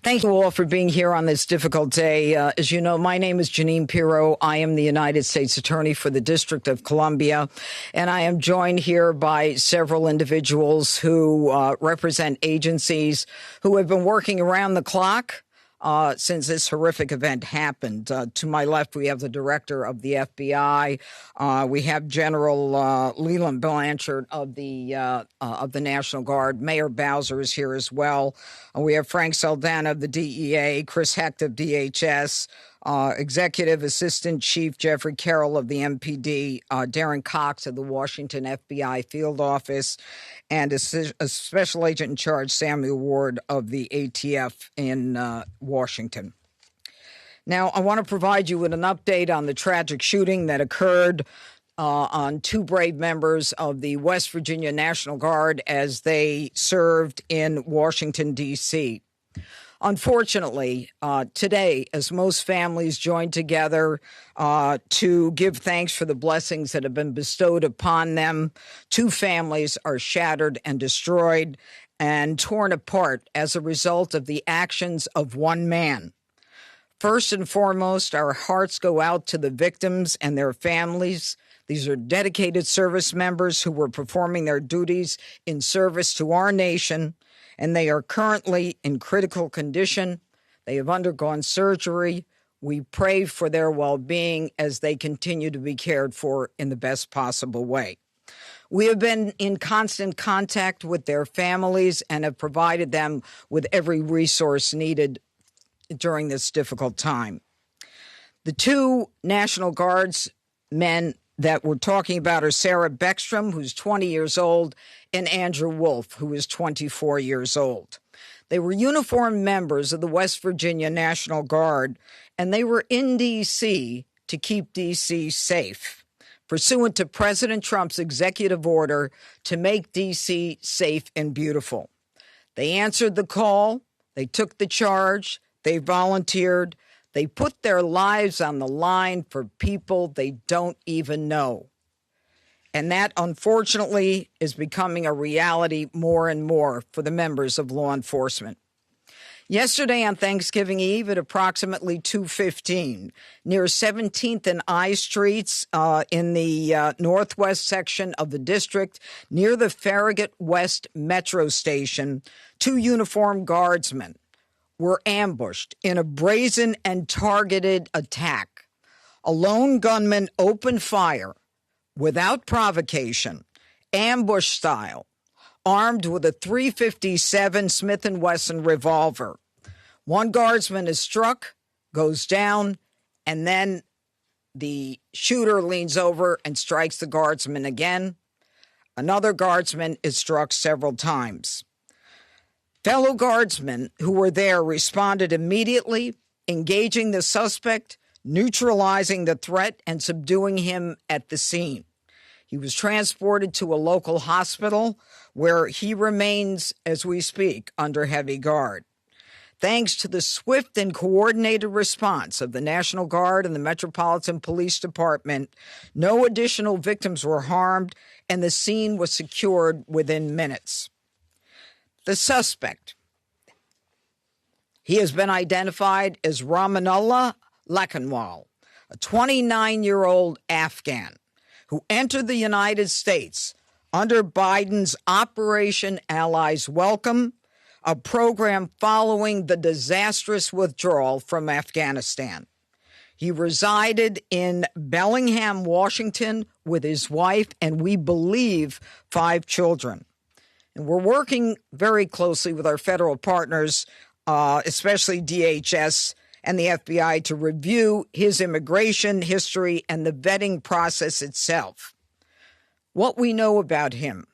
Thank you all for being here on this difficult day. As you know, my name is Jeanine Pirro. I am the United States Attorney for the District of Columbia, and I am joined here by several individuals who represent agencies who have been working around the clock since this horrific event happened. To my left, we have the director of the FBI. We have General Leland Blanchard of the National Guard. Mayor Bowser is here as well. We have Frank Saldana of the DEA, Chris Hecht of DHS, Executive Assistant Chief Jeffrey Carroll of the MPD, Darren Cox of the Washington FBI Field Office, and a Special Agent in Charge, Samuel Ward of the ATF in Washington. Now, I want to provide you with an update on the tragic shooting that occurred on two brave members of the West Virginia National Guard as they served in Washington, D.C. Unfortunately, today, as most families join together to give thanks for the blessings that have been bestowed upon them, two families are shattered and destroyed and torn apart as a result of the actions of one man. First and foremost, our hearts go out to the victims and their families. These are dedicated service members who were performing their duties in service to our nation, and they are currently in critical condition. They have undergone surgery. We pray for their well-being as they continue to be cared for in the best possible way. We have been in constant contact with their families and have provided them with every resource needed during this difficult time. The two National Guards men that we're talking about are Sarah Beckstrom, who's 20 years old, and Andrew Wolf, who is 24 years old. They were uniformed members of the West Virginia National Guard, and they were in D.C. to keep D.C. safe, pursuant to President Trump's executive order to make D.C. safe and beautiful. They answered the call, they took the charge, they volunteered, they put their lives on the line for people they don't even know. And that, unfortunately, is becoming a reality more and more for the members of law enforcement. Yesterday on Thanksgiving Eve at approximately 2:15, near 17th and I Streets in the northwest section of the district, near the Farragut West Metro Station, two uniformed guardsmen were ambushed in a brazen and targeted attack. A lone gunman opened fire without provocation, ambush style, armed with a .357 Smith & Wesson revolver. One guardsman is struck, goes down, and then the shooter leans over and strikes the guardsman again. Another guardsman is struck several times. Fellow guardsmen who were there responded immediately, engaging the suspect, neutralizing the threat, and subduing him at the scene. He was transported to a local hospital where he remains, as we speak, under heavy guard. Thanks to the swift and coordinated response of the National Guard and the Metropolitan Police Department, no additional victims were harmed, and the scene was secured within minutes. The suspect, he has been identified as Ramanullah Lakhanwal, a 29-year-old Afghan who entered the United States under Biden's Operation Allies Welcome, a program following the disastrous withdrawal from Afghanistan. He resided in Bellingham, Washington, with his wife and, we believe, 5 children. And we're working very closely with our federal partners, especially DHS and the FBI, to review his immigration history and the vetting process itself. What we know about him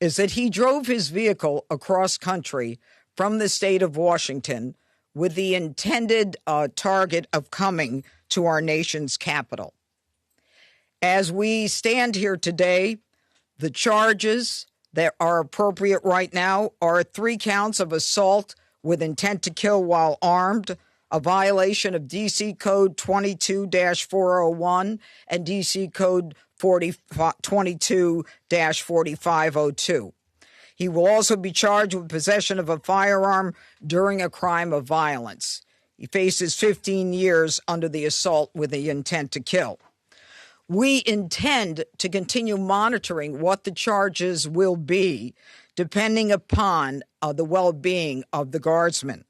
is that he drove his vehicle across country from the state of Washington with the intended target of coming to our nation's capital. As we stand here today, the charges that are appropriate right now are 3 counts of assault with intent to kill while armed, a violation of D.C. Code 22-401 and D.C. Code 22-4502. He will also be charged with possession of a firearm during a crime of violence. He faces 15 years under the assault with the intent to kill. We intend to continue monitoring what the charges will be, depending upon the well-being of the guardsmen.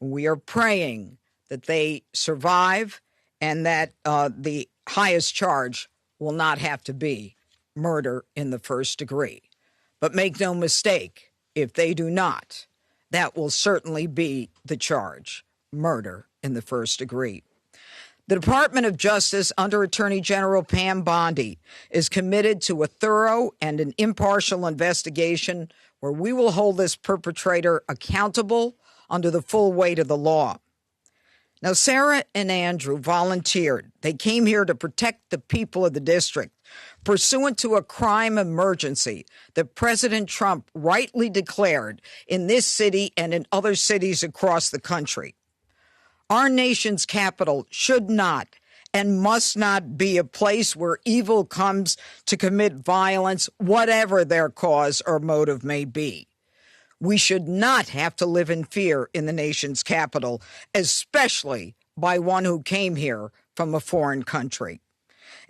We are praying that they survive and that the highest charge will not have to be murder in the first degree. But make no mistake, if they do not, that will certainly be the charge, murder in the first degree. The Department of Justice, under Attorney General Pam Bondi, is committed to a thorough and an impartial investigation where we will hold this perpetrator accountable under the full weight of the law. Now, Sarah and Andrew volunteered. They came here to protect the people of the district, pursuant to a crime emergency that President Trump rightly declared in this city and in other cities across the country. Our nation's capital should not and must not be a place where evil comes to commit violence, whatever their cause or motive may be. We should not have to live in fear in the nation's capital, especially by one who came here from a foreign country.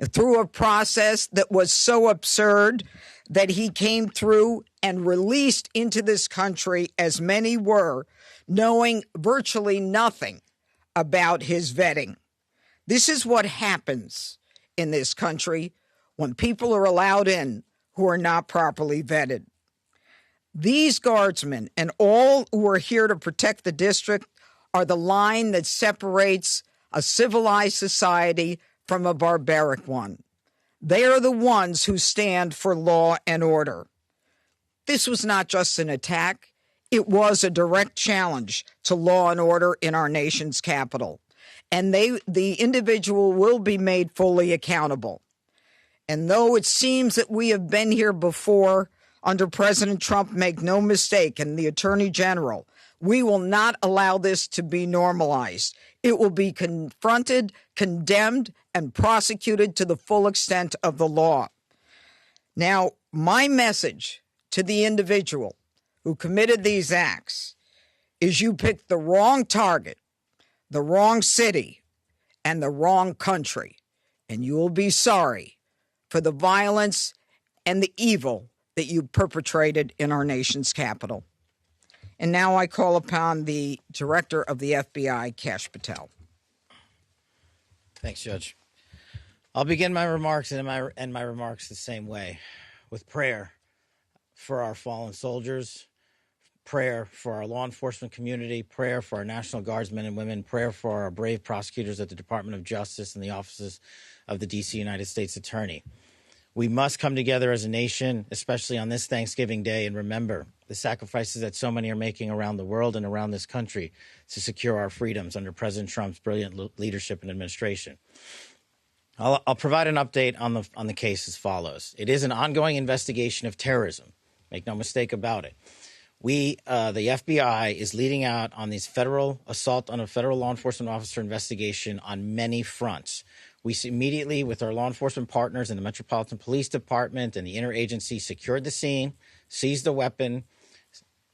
Through a process that was so absurd that he came through and released into this country, as many were, knowing virtually nothing about his vetting. This is what happens in this country when people are allowed in who are not properly vetted. These guardsmen and all who are here to protect the district are the line that separates a civilized society from a barbaric one. They are the ones who stand for law and order. This was not just an attack. It was a direct challenge to law and order in our nation's capital. And the individual will be made fully accountable. And though it seems that we have been here before under President Trump, make no mistake, and the Attorney General, we will not allow this to be normalized. It will be confronted, condemned, and prosecuted to the full extent of the law. Now, my message to the individual who committed these acts is you picked the wrong target, the wrong city, and the wrong country, and you will be sorry for the violence and the evil that you perpetrated in our nation's capital. And now I call upon the Director of the FBI, Kash Patel. Thanks, Judge. I'll begin my remarks and my remarks the same way, with prayer for our fallen soldiers, prayer for our law enforcement community, prayer for our National Guardsmen and women, prayer for our brave prosecutors at the Department of Justice and the offices of the D.C. United States Attorney. We must come together as a nation, especially on this Thanksgiving Day, and remember the sacrifices that so many are making around the world and around this country to secure our freedoms under President Trump's brilliant leadership and administration. I'll provide an update on the case as follows. It is an ongoing investigation of terrorism. Make no mistake about it. The FBI is leading out on these federal assault on a federal law enforcement officer investigation on many fronts. We immediately, with our law enforcement partners in the Metropolitan Police Department and the interagency, secured the scene, seized the weapon,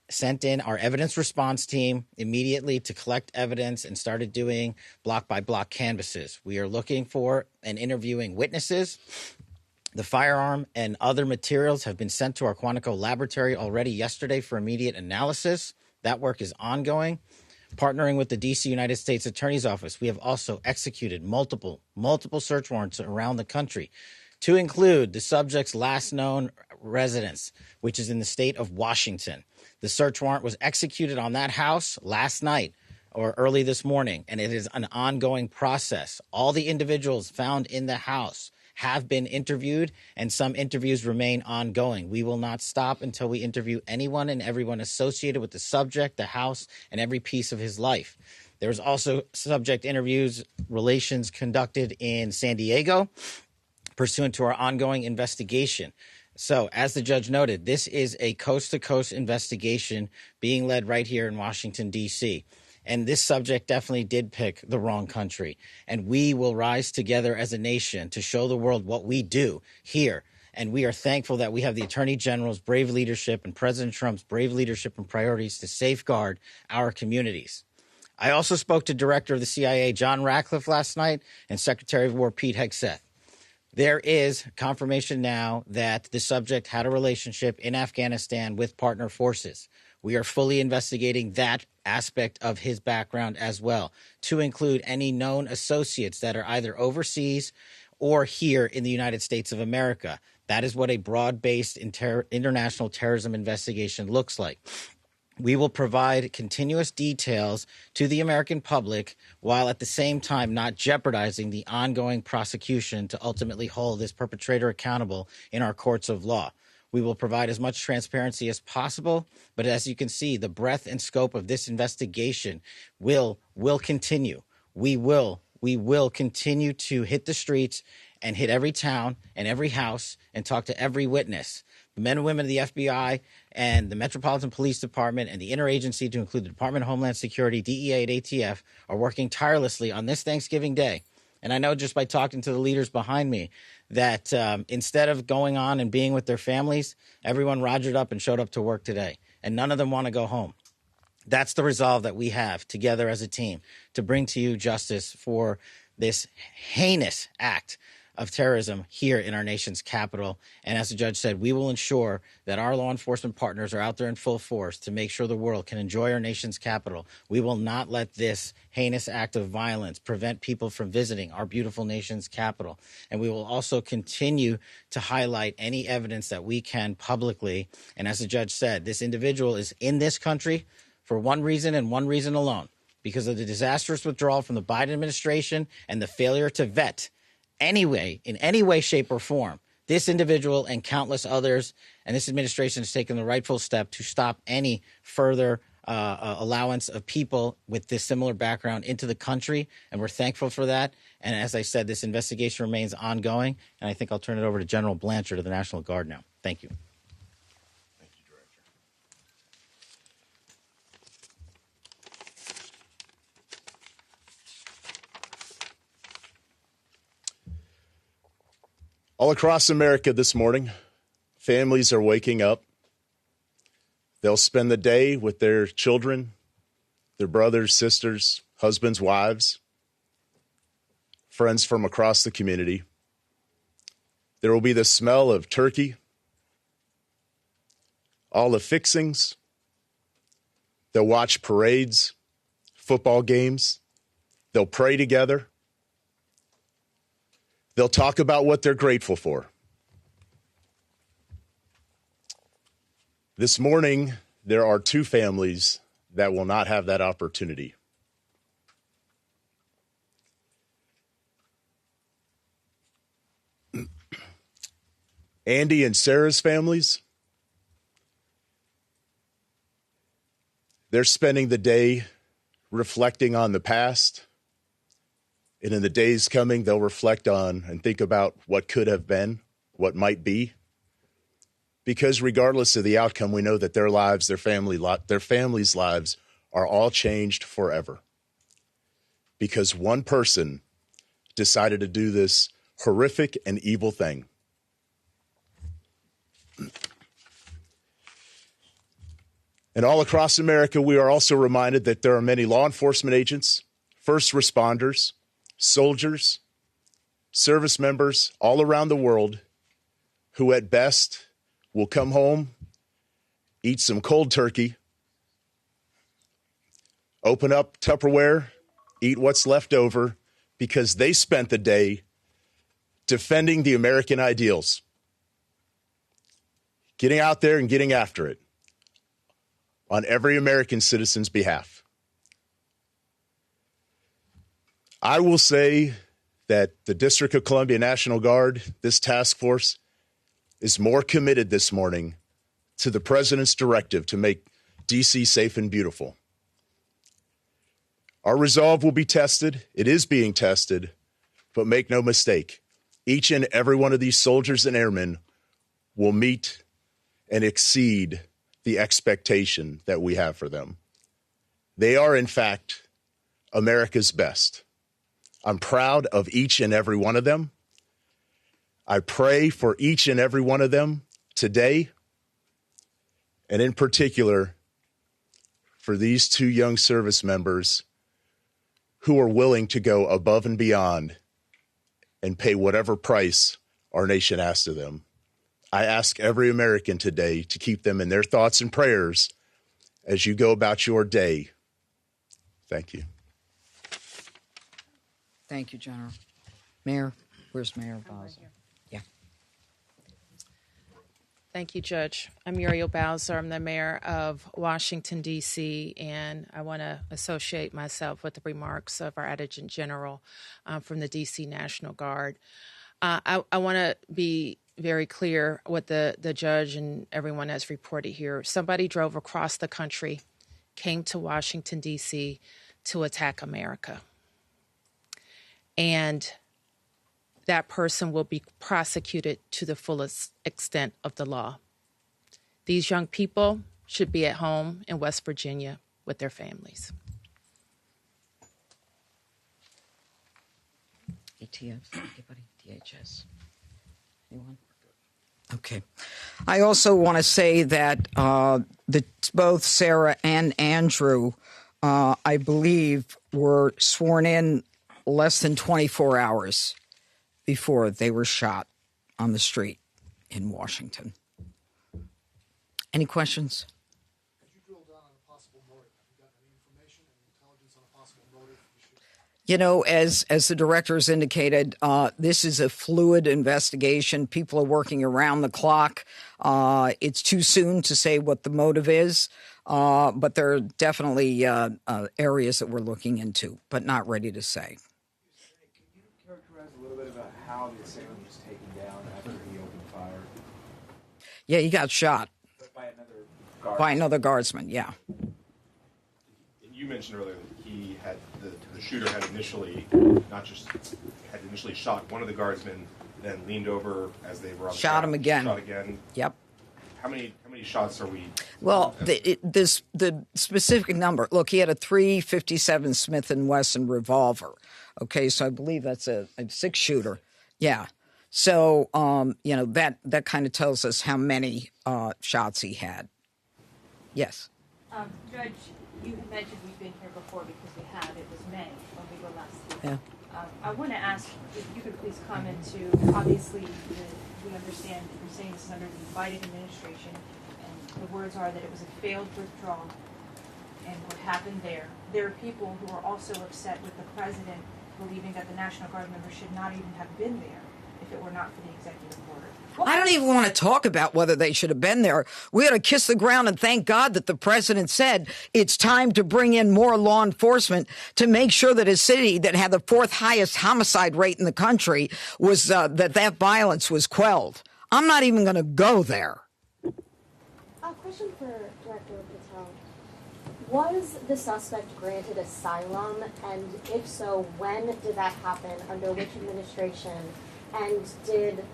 sent in our evidence response team immediately to collect evidence, and started doing block-by-block canvasses. We are looking for and interviewing witnesses. The firearm and other materials have been sent to our Quantico laboratory already yesterday for immediate analysis. That work is ongoing. Partnering with the D.C. United States Attorney's Office, we have also executed multiple search warrants around the country to include the subject's last known residence, which is in the state of Washington. The search warrant was executed on that house last night or early this morning, and it is an ongoing process. All the individuals found in the house have been interviewed, and some interviews remain ongoing. We will not stop until we interview anyone and everyone associated with the subject, the house, and every piece of his life. There's also subject interviews, relations conducted in San Diego, pursuant to our ongoing investigation. So, as the judge noted, this is a coast-to-coast investigation being led right here in Washington, D.C., and this subject definitely did pick the wrong country. And we will rise together as a nation to show the world what we do here And we are thankful that we have the Attorney General's brave leadership and President Trump's brave leadership and priorities to safeguard our communities. I also spoke to Director of the CIA, John Ratcliffe, last night, and Secretary of War, Pete Hegseth. There is confirmation now that the subject had a relationship in Afghanistan with partner forces. We are fully investigating that aspect of his background as well, to include any known associates that are either overseas or here in the United States of America. That is what a broad-based international terrorism investigation looks like. We will provide continuous details to the American public while at the same time not jeopardizing the ongoing prosecution to ultimately hold this perpetrator accountable in our courts of law. We will provide as much transparency as possible, but as you can see, the breadth and scope of this investigation will continue. We will continue to hit the streets and hit every town and every house and talk to every witness. The men and women of the FBI and the Metropolitan Police Department and the interagency, to include the Department of Homeland Security, DEA, and ATF, are working tirelessly on this Thanksgiving Day. And I know just by talking to the leaders behind me that instead of going on and being with their families, everyone rogered up and showed up to work today. And none of them want to go home. That's the resolve that we have together as a team to bring to you justice for this heinous act of terrorism here in our nation's capital. And as the judge said, we will ensure that our law enforcement partners are out there in full force to make sure the world can enjoy our nation's capital. We will not let this heinous act of violence prevent people from visiting our beautiful nation's capital. And we will also continue to highlight any evidence that we can publicly. And as the judge said, this individual is in this country for one reason and one reason alone, because of the disastrous withdrawal from the Biden administration and the failure to vet anyway, in any way, shape, or form, this individual and countless others, and this administration has taken the rightful step to stop any further allowance of people with this similar background into the country, and we're thankful for that. And as I said, this investigation remains ongoing, and I think I'll turn it over to General Blanchard of the National Guard now. Thank you. Thank you, Director. All across America this morning, families are waking up. They'll spend the day with their children, their brothers, sisters, husbands, wives, friends from across the community. There will be the smell of turkey, all the fixings. They'll watch parades, football games. They'll pray together. They'll talk about what they're grateful for. This morning, there are two families that will not have that opportunity. Andy and Sarah's families, they're spending the day reflecting on the past. And in the days coming, they'll reflect on and think about what could have been, what might be. Because regardless of the outcome, we know that their lives, their families' lives are all changed forever. Because one person decided to do this horrific and evil thing. And all across America, we are also reminded that there are many law enforcement agents, first responders, soldiers, service members all around the world who at best will come home, eat some cold turkey, open up Tupperware, eat what's left over, because they spent the day defending the American ideals, getting out there and getting after it on every American citizen's behalf. I will say that the District of Columbia National Guard, this task force, is more committed this morning to the president's directive to make D.C. safe and beautiful. Our resolve will be tested. It is being tested, but make no mistake, each and every one of these soldiers and airmen will meet and exceed the expectation that we have for them. They are, in fact, America's best. I'm proud of each and every one of them. I pray for each and every one of them today, and in particular for these 2 young service members who are willing to go above and beyond and pay whatever price our nation asks of them. I ask every American today to keep them in their thoughts and prayers as you go about your day. Thank you. Thank you, General. Mayor, where's Mayor Bowser? Yeah. Thank you, Judge. I'm Muriel Bowser. I'm the mayor of Washington, D.C., and I want to associate myself with the remarks of our Adjutant General from the D.C. National Guard. I want to be very clear what the judge and everyone has reported here. Somebody drove across the country, came to Washington, D.C. to attack America. And that person will be prosecuted to the fullest extent of the law. These young people should be at home in West Virginia with their families. ATF, anybody? DHS? Anyone? Okay. I also want to say that both Sarah and Andrew, I believe, were sworn in less than 24 hours before they were shot on the street in Washington. Any questions? Could you drill down on a possible motive? Have you got any information, any intelligence on a possible motive? You know, as the directors indicated, this is a fluid investigation. People are working around the clock. It's too soon to say what the motive is, but there are definitely areas that we're looking into, but not ready to say. Can you characterize a little bit about how the assailant was taken down after he opened fire? Yeah, he got shot By another guard? by another guardsman, yeah. You mentioned earlier that he had the shooter had initially shot one of the guardsmen, then leaned over as they were on the Shot him ground, again. Shot again. Yep. How many shots are we? Well, the specific number. Look, he had a .357 Smith & Wesson revolver. Okay, so I believe that's a 6-shooter. Yeah. So that kind of tells us how many shots he had. Yes. Judge, you had mentioned we've been here before because we have. It was May when we were last here. Yeah. I want to ask if you could please comment to, obviously, we understand that you're saying this is under the Biden administration, and the words are that it was a failed withdrawal, and what happened there. There are people who are also upset with the president believing that the National Guard members should not even have been there if it were not for the executive order. I don't even want to talk about whether they should have been there. We ought to kiss the ground and thank God that the president said it's time to bring in more law enforcement to make sure that a city that had the 4th highest homicide rate in the country was that violence was quelled. I'm not even going to go there. A question for Director Patel. Was the suspect granted asylum, and if so, when did that happen, under which administration, and did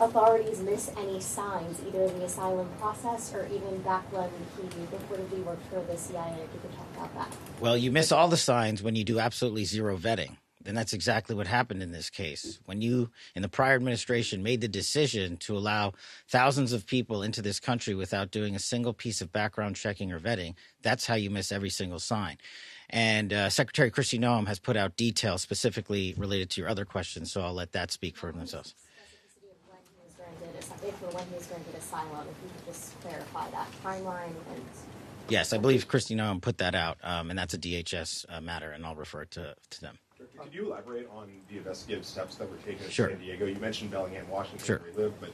authorities miss any signs, either in the asylum process or even back when he reportedly worked for the CIA? If you could talk about that. Well, you miss all the signs when you do absolutely zero vetting. And that's exactly what happened in this case. When you, in the prior administration, made the decision to allow thousands of people into this country without doing a single piece of background checking or vetting, that's how you miss every single sign. And Secretary Kristi Noem has put out details specifically related to your other questions, so I'll let that speak for themselves. If or when he was granted asylum, if you could just clarify that timeline. And Yes, I believe Kristi Noem put that out, and that's a DHS matter, and I'll refer it to them. Could you elaborate on the investigative steps that were taken in Sure. San Diego? You mentioned Bellingham, Washington, Sure. where you live, but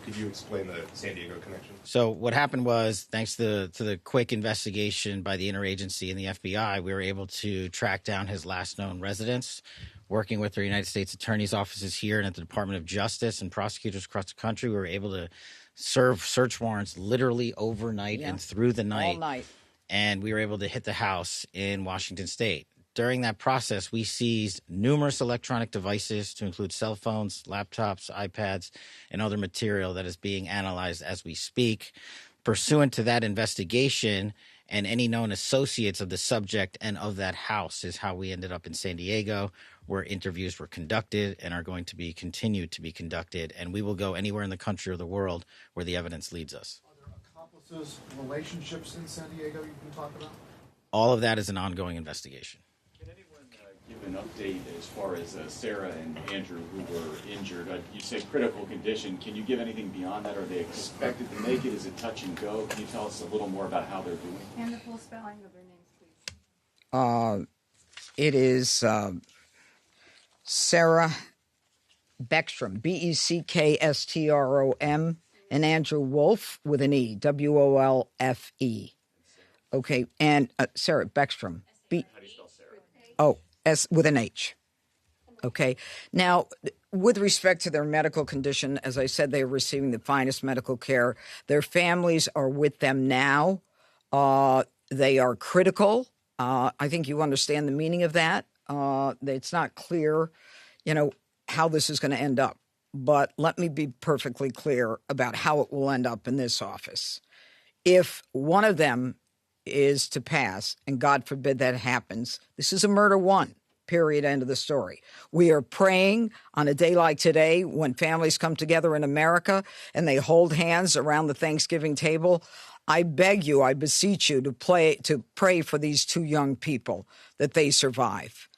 could you explain the San Diego connection? So what happened was, thanks to the quick investigation by the interagency and the FBI, we were able to track down his last known residence, working with the United States Attorney's offices here and at the Department of Justice and prosecutors across the country. We were able to serve search warrants literally overnight and through the night. All night. And we were able to hit the house in Washington State. During that process, we seized numerous electronic devices to include cell phones, laptops, iPads, and other material that is being analyzed as we speak. Pursuant to that investigation and any known associates of the subject and of that house is how we ended up in San Diego, where interviews were conducted and are going to be continued to be conducted. And we will go anywhere in the country or the world where the evidence leads us. Are there accomplices, relationships in San Diego you can talk about? All of that is an ongoing investigation. Can anyone give an update as far as Sarah and Andrew, who were injured? You say critical condition. Can you give anything beyond that? Are they expected to make it? Is it touch and go? Can you tell us a little more about how they're doing? And the full spelling of their names, please. It is Sarah Beckstrom, Beckstrom, and Andrew Wolfe with an E, Wolfe. Okay, and Sarah Beckstrom. How do you spell Sarah? Oh, S with an H. Okay. Now, with respect to their medical condition, as I said, they are receiving the finest medical care. Their families are with them now. They are critical. I think you understand the meaning of that. It's not clear, how this is going to end up. But let me be perfectly clear about how it will end up in this office. If one of them is to pass, and God forbid that happens, this is a murder one, period, end of the story. We are praying on a day like today when families come together in America and they hold hands around the Thanksgiving table. I beg you, I beseech you to pray for these two young people that they survive.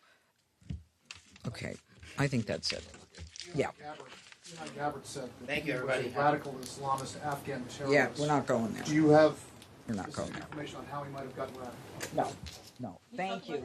Okay, I think that's it. Yeah. Gabbard said that Thank you, he was everybody. a radical Islamist Afghan terrorist. Yeah, we're not going there. Do you have We're not going there. information on how he might have gotten radical? No. Thank you.